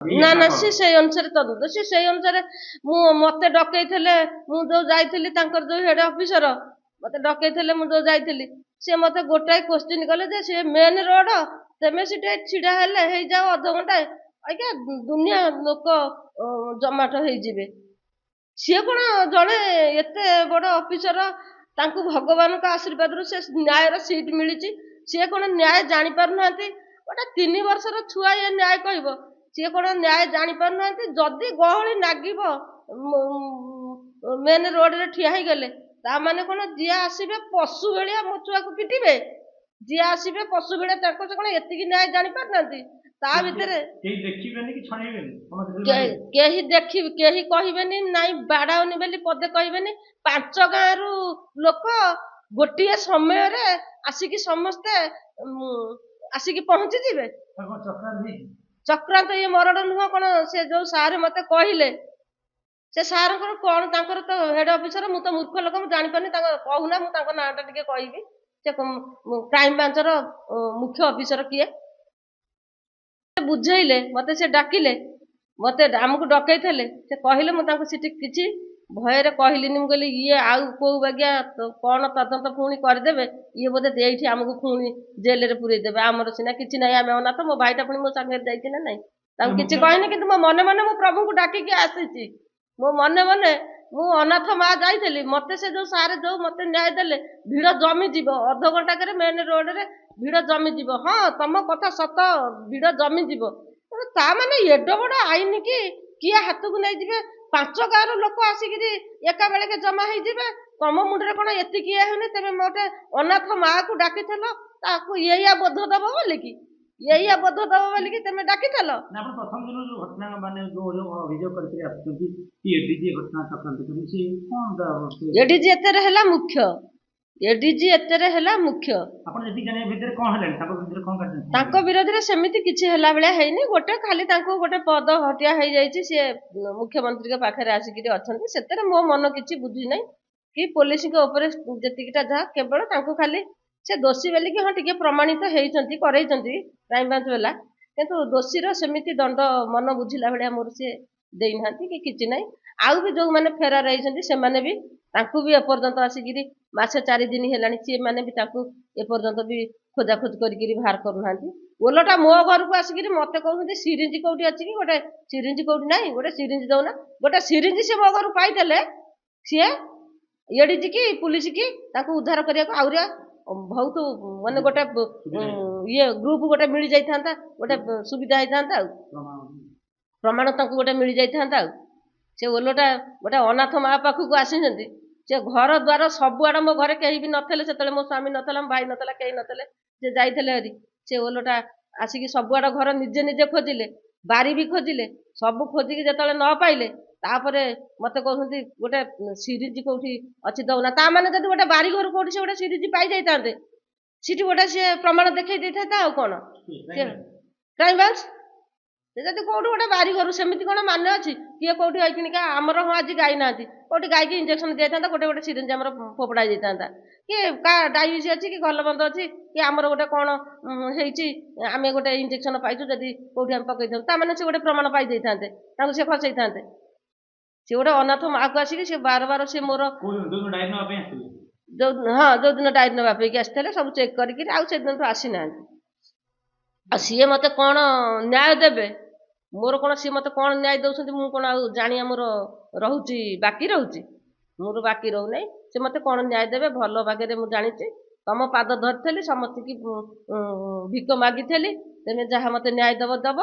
ନା ନା सी से अनुसार तदंत सी से अनुसार मत डकई जो जाइली जो हेड ऑफिसर मत डकई जो जाइली सी मत गोटाए क्वेश्चन कले सी मेन रोड तेमे सी छिड़ा हो जाओ अध घंटा आज्ञा दुनिया लोक जमाट हो सी कौन जड़े एत बड़ ऑफिसर भगवान का आशीर्वाद से न्याय सीट मिली सी कौन न्याय जानी पार ना गोटे 3 वर्षर छुआ ये न्याय कह सी कौन न्याय जानी पार ना जदि गहली नागिब मेन रोड रे ठिया ही गले माने कौन जी आसबे पशु भाया मो छुआ को पिटे जी आसबे पशु भाया कौन एति न्याय जानी पार ना ता भितर कही कहबेनी नाई बाड़ाओनी बोली पदे कहबेनी 5 गाँव लोक गोटे समय आसिकी समस्ते आसिकी पहुंची जीवे चक्रांत ये मरण नुह कौन से जो सार मत कहले से सार कौन तो हेड ऑफिसर मु तो मूर्ख लोक मुझे जापारे कहूना मुझे नाटा टे कहबी से क्राइम ब्रांचर मुख्य ऑफिसर किए बुझेले मत से डाकिले मत आमको डकई से कहले मुझे किसी भयर कहलिनी मुझे ये आउ कौ बागिया कौन तदंत पुणी करदे ये बोधे ये आमको पुणी जेल रे पुरई देवे आमर सीना कि ना आम अनाथ मो भाईटा पुणी मो सागर जाना ना कि कहनी कि मो मने मने मो प्रभु को डाकिकी आसी मो मने मने मु अनाथ माँ जाइली मत से जो सारे जो मत न्याय देले भिड़ जमी जीव अध घंटा मेन रोड रे भिड़ जमी जीव हाँ तुम कथा सत भिड़ जमी जीव ता माने एड बड़ आईन की किए हाथ को नहीं जीवे 5 गाँव लोक आसिक एका बेले जमा हो तुम मुंडे कौन एति होनी तेरे मोटे अनाथ माँ को डाकी या बोध दब बोल कि या बोध दब बोल कि तुम डाकी प्रथम दिन जो घटना माने जो अभियोग करके आछुंती कि एडीजी घटना चक्रांत करी से कोन एडीजी एतरे हला मुख्य एडीजी एतरे हला मुख्य आपण जति जाने भीतर कोन हले ताको विरोध रे समिति किछि हला बेले हैनी गोटे खाली ताको गोटे पद हटिया हो जाइछि से मुख्यमंत्री के पाखरे आसिकि अछंती सेतरे मो मन किछि बुझी नै कि पुलिस के ऊपर जतिकिटा जा केवल ताको खाली से दोषी बेली कि हाँ टिके प्रमाणित हेइचंती करैचंती क्राइम ब्रांच वाला किंतु दोषी रो समिति दंड मन बुझिला बेले मोर से देई नांती कि किछि नै आउ भी जो माने फेरार रहिचंती से माने भी तांकु भी एपर्यंत आसिकिरी मासे 4 दिन हेलानी सी माने भी तांकु एपर्यंत भी खोजा खोज करिकिरी बाहर करू नांती ओलटा मो घर को आसिकिरी मते कहउती सिरिंज कोठी अछि कि गोटे सिरिंज कोठी नाही गोटे सिरिंज दउना गोटे सिरिंज से मो घर पाइतले सी एडीजी की पुलिस की तांकु उद्धार करिया आउरिया बहुत माने गोटे ये ग्रुप गोटे मिल जाइथांता गोटे सुविधा होइथांता प्रमाण तांकु गोटे मिल जाइथांता से ओलटा गोटे अनाथ माँ पाखक आसीचंती से घर द्वार सबुआड़ मो घरे कहीं भी नथले से मो स्वामी नथला भाई नथला कहीं नथले से जाइथले हरी से ओलटा आसिकी सबुआड़ घर निजे निजे खोजिले बारी भी खोजिले सब खोजिकी जेतले न पाइले तापरे मते कहउती गोटे सिरिंज कोठी अछि दउना ता माने जदि गोटे बारी घर कोठी से गोटे सिरिंज पाई जाइतांते सिटी गोटे से प्रमाण देखै दैथाता आ कोन क्राइम ब्रांच जदि कौट गोटे बारी घर सेमती कौन मान अच्छी किए कौटी होइकिनिका आमर हाँ आज गाई ना कौटी गाई की इंजेक्शन दिया था गोटे गोटे सिरिंज आमर फोपड़ा जाता कि का डायबिटीज अच्छी कि गलबंद अच्छी कि आमर गोटे कौन आम गोटे इंजेक्शन पाइचु जदि कौटी आम पकई था मैंने से गोटे प्रमाण पाई देते से खसई था सी गोटे अनाथ माँ को आसिक सी बार बार सी मोर जो हाँ जो दिन डायरी नापी आसते सब चेक करके आउ से दिन तो आसी ना सी मत कौन न्याय देवे मोर कौन सी मत कौन न्याय दौरान मुझे कौन जानिया मोर रोचे बाकी रोचे मोर बाकी रो ना से मत कौन न्याय देवे भल भागे मुझे जानी तुम पाद धरी समस्त की भिक मागी तेने जहाँ मत न्याय दब दब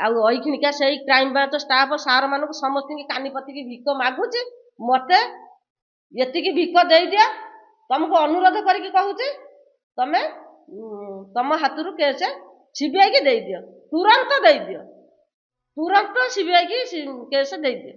आईखिणिका से क्राइम ब्रांच स्टाफ सार मान समस्त कानी पति भिक मागुची मत ये भिक दे दिया तुमको अनुरोध करके कहूँ तमें तुम हाथ केस सीबीआई की दे दियो तुरंत दे दियो तुरंत सीबीआई की केस दे दियो।